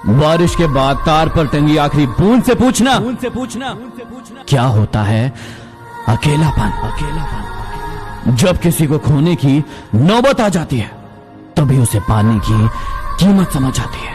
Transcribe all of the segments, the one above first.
बारिश के बाद तार पर टंगी आखिरी बूंद से पूछना क्या होता है अकेलापन। जब किसी को खोने की नौबत आ जाती है तभी उसे पाने की कीमत समझ आती है।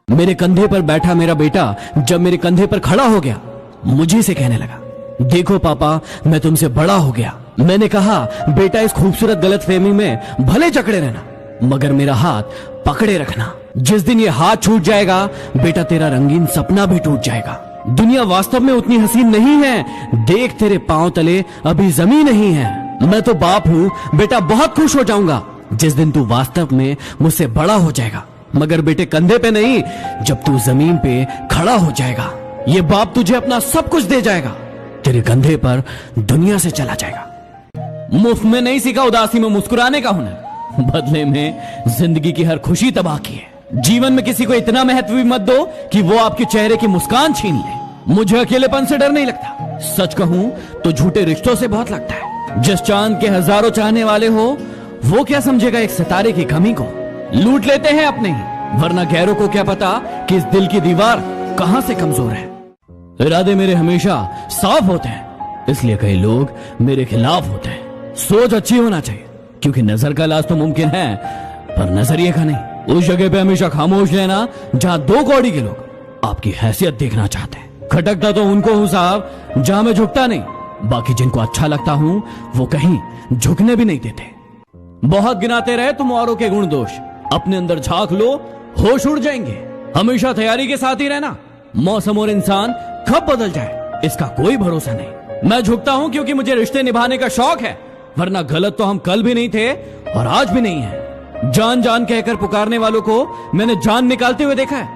मेरे कंधे पर बैठा मेरा बेटा जब मेरे कंधे पर खड़ा हो गया, मुझे से कहने लगा, देखो पापा, मैं तुमसे बड़ा हो गया। मैंने कहा, बेटा, इस खूबसूरत गलतफहमी में भले जकड़े रहना, मगर मेरा हाथ पकड़े रखना। जिस दिन ये हाथ छूट जाएगा बेटा, तेरा रंगीन सपना भी टूट जाएगा। दुनिया वास्तव में उतनी हसीन नहीं है। देख, तेरे पांव तले अभी जमीन नहीं है। मैं तो बाप हूँ बेटा, बहुत खुश हो जाऊंगा जिस दिन तू वास्तव में मुझसे बड़ा हो जाएगा, मगर बेटे कंधे पे नहीं, जब तू जमीन पे खड़ा हो जाएगा। ये बाप तुझे अपना सब कुछ दे जाएगा, तेरे कंधे पर दुनिया से चला जाएगा। मुफ्त में नहीं सीखा उदासी में मुस्कुराने का हुनर, बदले में जिंदगी की हर खुशी तबाह की है। जीवन में किसी को इतना महत्व भी मत दो कि वो आपके चेहरे की मुस्कान छीन ले। मुझे अकेलेपन से डर नहीं लगता, सच कहूं तो झूठे रिश्तों से बहुत लगता है। जिस चांद के हजारों चाहने वाले हो, वो क्या समझेगा एक सितारे की कमी को। लूट लेते हैं अपने ही, वरना गैरों को क्या पता कि इस दिल की दीवार कहां से कमजोर है। इरादे मेरे हमेशा साफ होते हैं, इसलिए कई लोग मेरे खिलाफ होते हैं। सोच अच्छी होना चाहिए, क्योंकि नजर का इलाज तो मुमकिन है, पर नजरिए का नहीं। उस जगह पे हमेशा खामोश रहना जहां दो कौड़ी के लोग आपकी हैसियत देखना चाहते हैं। खटकता तो उनको हूं साहब जहां मैं झुकता नहीं, बाकी जिनको अच्छा लगता हूं वो कहीं झुकने भी नहीं देते। बहुत गिनाते रहे तुम औरों के गुण दोष, अपने अंदर झांक लो, होश उड़ जाएंगे। हमेशा तैयारी के साथ ही रहना, मौसम और इंसान कब बदल जाए इसका कोई भरोसा नहीं। मैं झुकता हूं क्योंकि मुझे रिश्ते निभाने का शौक है, वरना गलत तो हम कल भी नहीं थे और आज भी नहीं है। जान जान कहकर पुकारने वालों को मैंने जान निकालते हुए देखा है,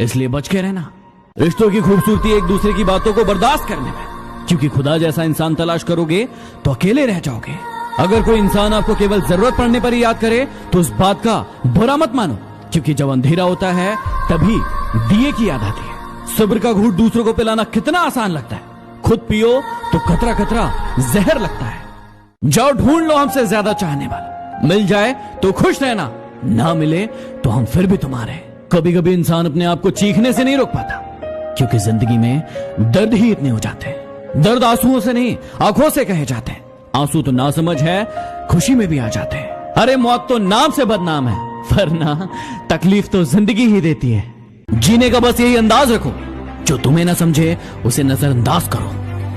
इसलिए बच के रहना। रिश्तों की खूबसूरती एक दूसरे की बातों को बर्दाश्त करने में, क्योंकि खुदा जैसा इंसान तलाश करोगे तो अकेले रह जाओगे। अगर कोई इंसान आपको केवल जरूरत पड़ने पर ही याद करे तो उस बात का बुरा मत मानो, क्योंकि जब अंधेरा होता है तभी दिए की याद आती है। सब्र का घूंट दूसरों को पिलाना कितना आसान लगता है, खुद पियो तो कतरा कतरा जहर लगता है। जाओ ढूंढ लो हमसे ज्यादा चाहने वाला, मिल जाए तो खुश रहना, ना मिले तो हम फिर भी तुम्हारे। कभी कभी इंसान अपने आप को चीखने से नहीं रोक पाता, क्योंकि जिंदगी में दर्द ही इतने हो जाते हैं। दर्द आंसुओं से नहीं, आंखों से कहे जाते हैं। आंसू तो नासमझ है, खुशी में भी आ जाते हैं। अरे मौत तो नाम से बदनाम है, वरना तकलीफ तो जिंदगी ही देती है। जीने का बस यही अंदाज रखो, जो तुम्हें ना समझे उसे नजरअंदाज करो।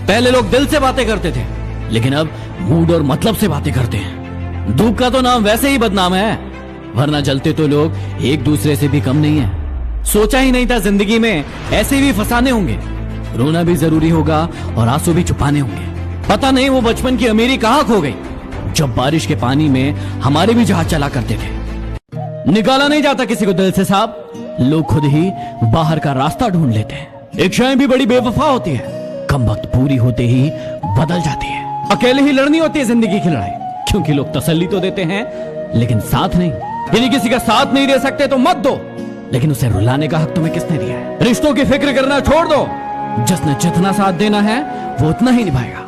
पहले लोग दिल से बातें करते थे, लेकिन अब मूड और मतलब से बातें करते हैं। धूप का तो नाम वैसे ही बदनाम है, वरना जलते तो लोग एक दूसरे से भी कम नहीं है। सोचा ही नहीं था जिंदगी में ऐसे भी फसाने होंगे। रोना भी जरूरी होगा और आंसू भी छुपाने होंगे। पता नहीं वो बचपन की अमीरी कहाँ खो गई, जब बारिश के पानी में हमारे भी जहाज चला करते थे। निकाला नहीं जाता किसी को दिल से साहब, लोग खुद ही बाहर का रास्ता ढूंढ लेते हैं। इच्छाएं भी बड़ी बेवफा होती है, कम वक्त पूरी होते ही बदल जाती है। अकेले ही लड़नी होती है जिंदगी की लड़ाई, क्योंकि लोग तसल्ली तो देते हैं लेकिन साथ नहीं। यदि किसी का साथ नहीं दे सकते तो मत दो, लेकिन उसे रुलाने का हक तुम्हें किसने दिया है। रिश्तों की फिक्र करना छोड़ दो, जिसने जितना साथ देना है वो उतना ही निभाएगा।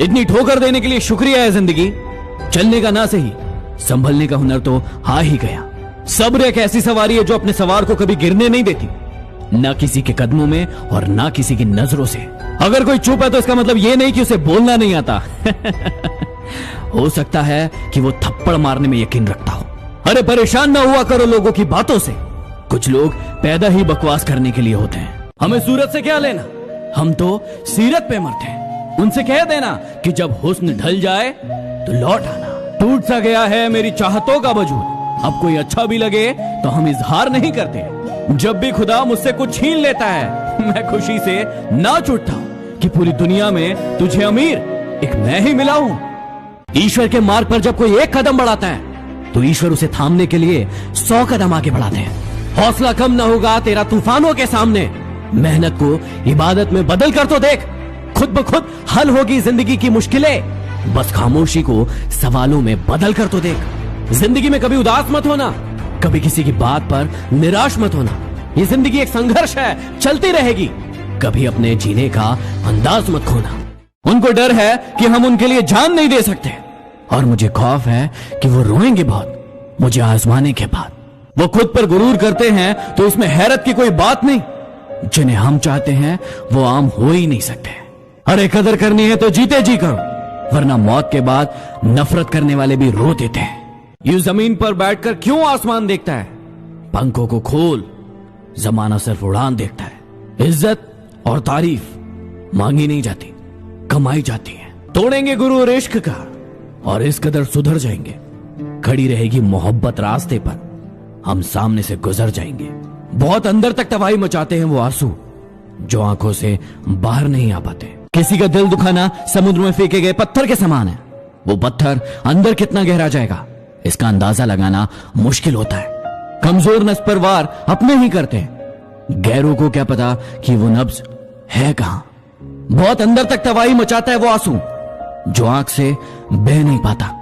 इतनी ठोकर देने के लिए शुक्रिया है जिंदगी, चलने का ना सही संभलने का हुनर तो आ ही गया। सब्र एक ऐसी सवारी है जो अपने सवार को कभी गिरने नहीं देती, ना किसी के कदमों में और ना किसी की नजरों से। अगर कोई चुप है तो इसका मतलब ये नहीं कि उसे बोलना नहीं आता। हो सकता है कि वो थप्पड़ मारने में यकीन रखता हो। अरे परेशान ना हुआ करो लोगों की बातों से, कुछ लोग पैदा ही बकवास करने के लिए होते हैं। हमें सूरत से क्या लेना, हम तो सीरत पे मरते हैं। उनसे कह देना कि जब हुस्न ढल जाए तो लौट आना। टूट सा गया है मेरी चाहतों का वजूद, अब कोई अच्छा भी लगे तो हम इजहार नहीं करते। जब भी खुदा मुझसे कुछ छीन लेता है, मैं खुशी से नाच उठता हूं कि पूरी दुनिया में तुझे अमीर एक मैं ही मिला हूं। ईश्वर के मार्ग पर जब कोई एक कदम बढ़ाता है तो ईश्वर उसे थामने के लिए 100 कदम आगे बढ़ाते हैं। हौसला कम न होगा तेरा तूफानों के सामने, मेहनत को इबादत में बदल कर तो देख, खुद ब खुद हल होगी जिंदगी की मुश्किलें। बस खामोशी को सवालों में बदल कर तो देख। जिंदगी में कभी उदास मत होना, कभी किसी की बात पर निराश मत होना। ये जिंदगी एक संघर्ष है, चलती रहेगी। कभी अपने जीने का अंदाज मत खोना। उनको डर है कि हम उनके लिए जान नहीं दे सकते, और मुझे खौफ है कि वो रोएंगे बहुत मुझे आजमाने के बाद। वो खुद पर गुरूर करते हैं तो इसमें हैरत की कोई बात नहीं। जिन्हें हम चाहते हैं वो आम हो ही नहीं सकते। अरे कदर करनी है तो जीते जी करो, वरना मौत के बाद नफरत करने वाले भी रो देते हैं। यूं जमीन पर बैठकर क्यों आसमान देखता है? पंखों को खोल, जमाना सिर्फ उड़ान देखता है। इज्जत और तारीफ मांगी नहीं जाती, कमाई जाती है। तोड़ेंगे गुरूर इश्क का और इस कदर सुधर जाएंगे। खड़ी रहेगी मोहब्बत रास्ते पर, हम सामने से गुजर जाएंगे। बहुत अंदर तक तबाही मचाते हैं वो आंसू जो आंखों से बाहर नहीं आ पाते। किसी का दिल दुखाना समुद्र में फेंके गए पत्थर के समान है। वो पत्थर अंदर कितना गहरा जाएगा इसका अंदाजा लगाना मुश्किल होता है। कमजोर नस पर वार अपने ही करते हैं, गैरों को क्या पता कि वो नब्ज है कहां। बहुत अंदर तक तबाही मचाता है वो आंसू जो आंख से बह नहीं पाता।